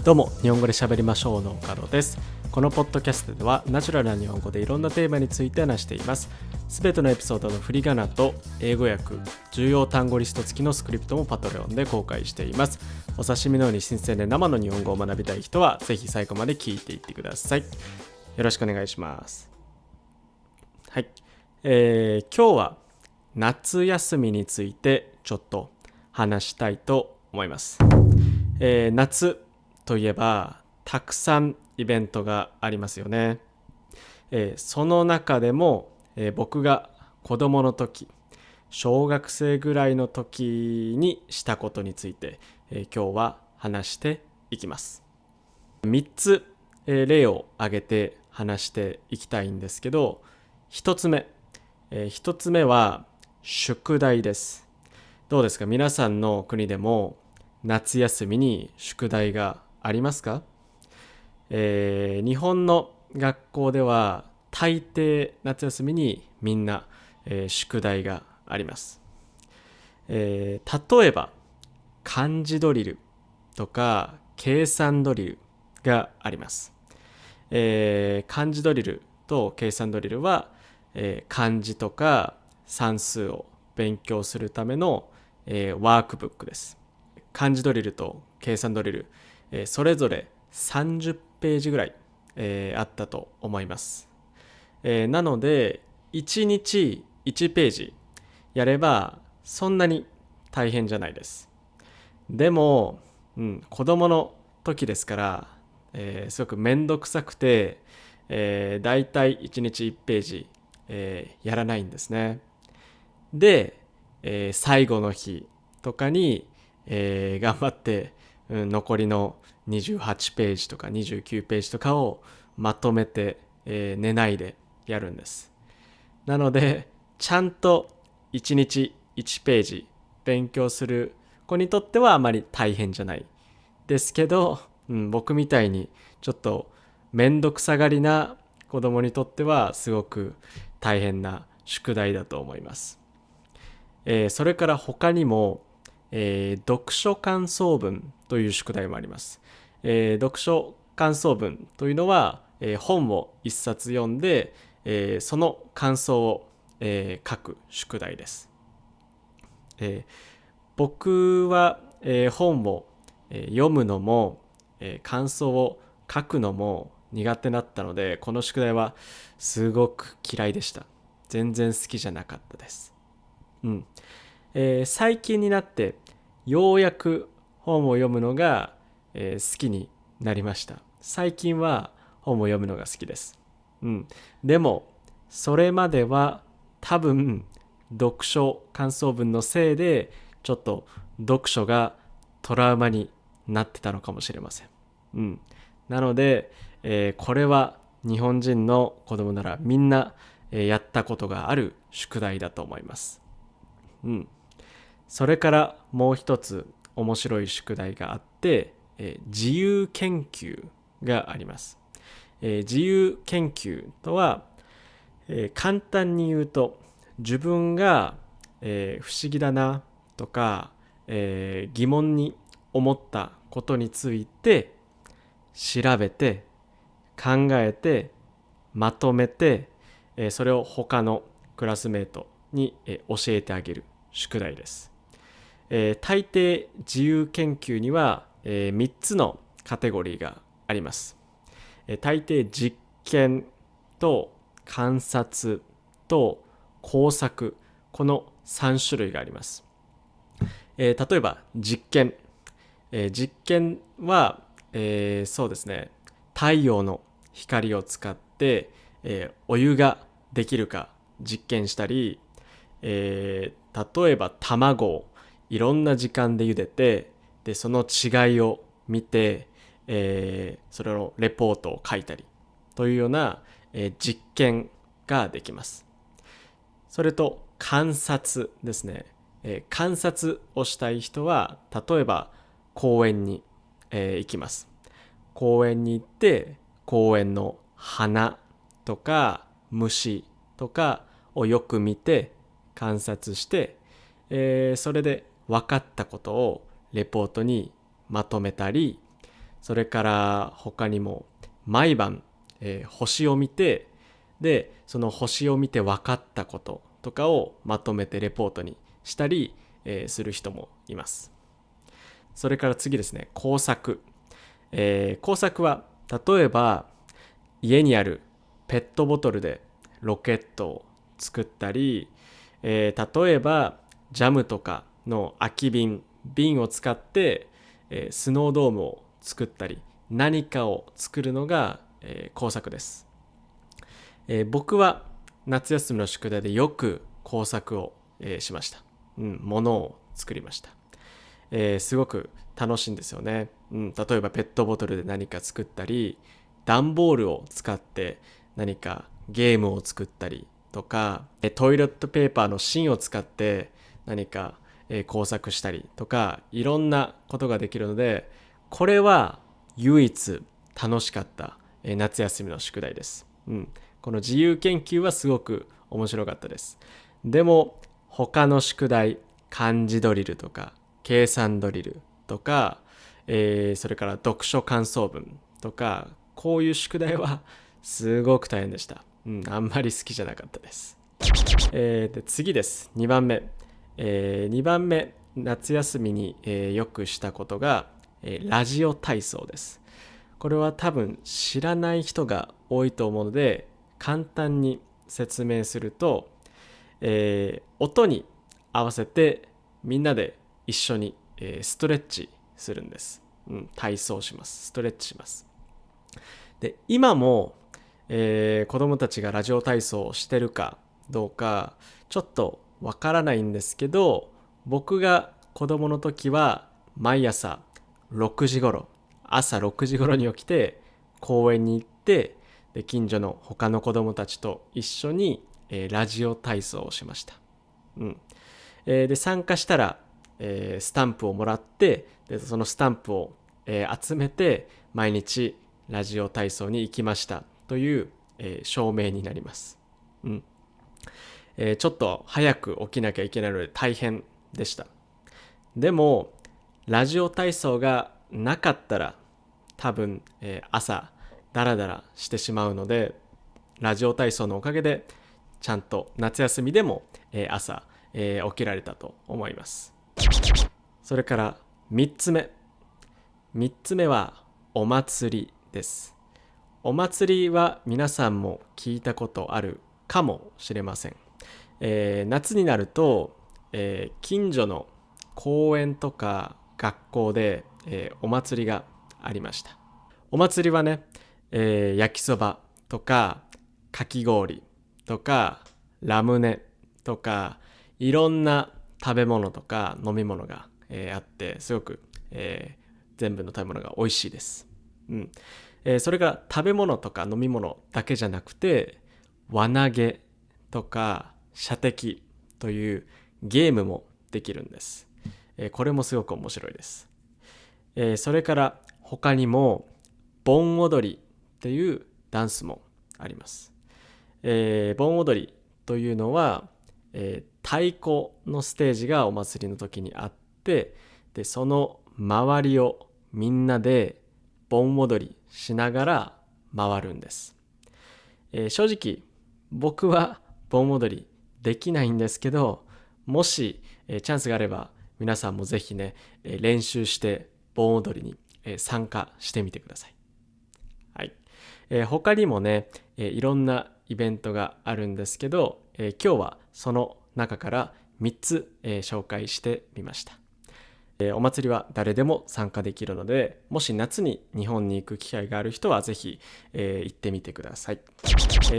どうも、日本語で喋りましょうの岡野です。このポッドキャストではナチュラルな日本語でいろんなテーマについて話しています。すべてのエピソードの振り仮名と英語訳、重要単語リスト付きのスクリプトもパトレオンで公開しています。お刺身のように新鮮で生の日本語を学びたい人はぜひ最後まで聞いていってください。よろしくお願いします。はい、今日は夏休みについてちょっと話したいと思います。夏といえばたくさんイベントがありますよね。その中でも、僕が子供の時、小学生ぐらいの時にしたことについて、今日は話していきます。3つ、例を挙げて話していきたいんですけど、1つ目、1つ目は宿題です。どうですか？皆さんの国でも夏休みに宿題がありますか？日本の学校では大抵夏休みにみんな、宿題があります。例えば漢字ドリルとか計算ドリルがあります。漢字ドリルと計算ドリルは、漢字とか算数を勉強するための、ワークブックです。漢字ドリルと計算ドリル、それぞれ30ページぐらい、あったと思います。なので1日1ページやればそんなに大変じゃないです。でも、子供の時ですから、すごくめんどくさくて、だいたい1日1ページ、やらないんですね。で、最後の日とかに、頑張って、残りの28ページとか29ページとかをまとめて、寝ないでやるんです。なのでちゃんと1日1ページ勉強する子にとってはあまり大変じゃないですけど、僕みたいにちょっとめんどくさがりな子供にとってはすごく大変な宿題だと思います。それから他にも、読書感想文という宿題もあります。読書感想文というのは、本を一冊読んで、その感想を、書く宿題です。僕は、本を、読むのも、感想を書くのも苦手だったので、この宿題はすごく嫌いでした。全然好きじゃなかったです。最近になってようやく本を読むのが、好きになりました。最近は本を読むのが好きです。でもそれまでは多分読書感想文のせいでちょっと読書がトラウマになってたのかもしれません。なので、これは日本人の子供ならみんな、やったことがある宿題だと思います。それからもう一つ面白い宿題があって、自由研究があります。自由研究とは、簡単に言うと自分が、不思議だなとか、疑問に思ったことについて調べて考えてまとめて、それを他のクラスメートに、教えてあげる宿題です。大抵自由研究には、3つのカテゴリーがあります。大抵実験と観察と工作、この3種類があります。例えば実験、実験は、そうですね、太陽の光を使って、お湯ができるか実験したり、例えば卵をいろんな時間で茹でて、でその違いを見て、それのレポートを書いたりというような、実験ができます。それと観察ですね。観察をしたい人は例えば公園に、行きます。公園に行って公園の花とか虫とかをよく見て観察して、それで分かったことをレポートにまとめたり、それから他にも毎晩、星を見て、でその星を見て分かったこととかをまとめてレポートにしたり、する人もいます。それから次ですね、工作。工作は例えば家にあるペットボトルでロケットを作ったり、例えばジャムとかの空き瓶を使って、スノードームを作ったり、何かを作るのが、工作です。僕は夏休みの宿題でよく工作を、しました。物を作りました。すごく楽しいんですよね。例えばペットボトルで何か作ったり、段ボールを使って何かゲームを作ったりとか、トイレットペーパーの芯を使って何か工作したりとか、いろんなことができるので、これは唯一楽しかった夏休みの宿題です。この自由研究はすごく面白かったです。でも他の宿題、漢字ドリルとか計算ドリルとか、それから読書感想文とか、こういう宿題はすごく大変でした。あんまり好きじゃなかったです。で次です。2番目。2番目、夏休みに、よくしたことが、ラジオ体操です。これは多分知らない人が多いと思うので、簡単に説明すると、音に合わせてみんなで一緒に、ストレッチするんです。体操します。ストレッチします。で、今も、子供たちがラジオ体操をしてるかどうかちょっとわからないんですけど、僕が子供の時は毎朝6時頃朝6時頃に起きて公園に行って、で近所の他の子供たちと一緒に、ラジオ体操をしました。で参加したら、スタンプをもらって、でそのスタンプを、集めて毎日ラジオ体操に行きましたという、証明になります。ちょっと早く起きなきゃいけないので大変でした。でもラジオ体操がなかったら多分、朝ダラダラしてしまうので、ラジオ体操のおかげでちゃんと夏休みでも、朝、起きられたと思います。それから3つ目はお祭りです。お祭りは皆さんも聞いたことあるかもしれません。夏になると、近所の公園とか学校で、お祭りがありました。お祭りはね、焼きそばとかかき氷とかラムネとかいろんな食べ物とか飲み物が、あってすごく、全部の食べ物が美味しいです。それが食べ物とか飲み物だけじゃなくて、輪投げとか射的というゲームもできるんです。これもすごく面白いです。それから他にも盆踊りっていうダンスもあります。盆踊りというのは、太鼓のステージがお祭りの時にあって、でその周りをみんなで盆踊りしながら回るんです。正直僕は盆踊りできないんですけど、もし、チャンスがあれば皆さんもぜひね、練習して盆踊りに、参加してみてください。はい。他にもね、いろんなイベントがあるんですけど、今日はその中から3つ、紹介してみました。お祭りは誰でも参加できるので、もし夏に日本に行く機会がある人はぜひ、行ってみてください。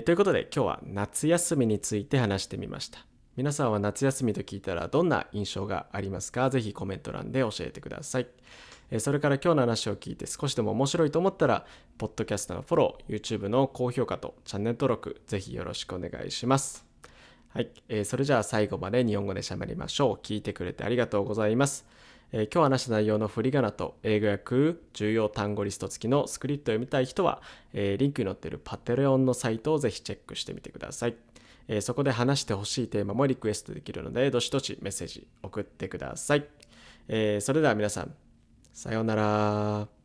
ということで今日は夏休みについて話してみました。皆さんは夏休みと聞いたらどんな印象がありますか？ぜひコメント欄で教えてください。それから今日の話を聞いて少しでも面白いと思ったら、ポッドキャストのフォロー、YouTube の高評価とチャンネル登録、ぜひよろしくお願いします。はい、それじゃあ最後まで日本語で喋りましょう。聞いてくれてありがとうございます。今日話した内容の振り仮名と英語訳、重要単語リスト付きのスクリプトを読みたい人は、リンクに載っているパテレオンのサイトをぜひチェックしてみてください。そこで話してほしいテーマもリクエストできるので、どしどしメッセージ送ってください。それでは皆さん、さようなら。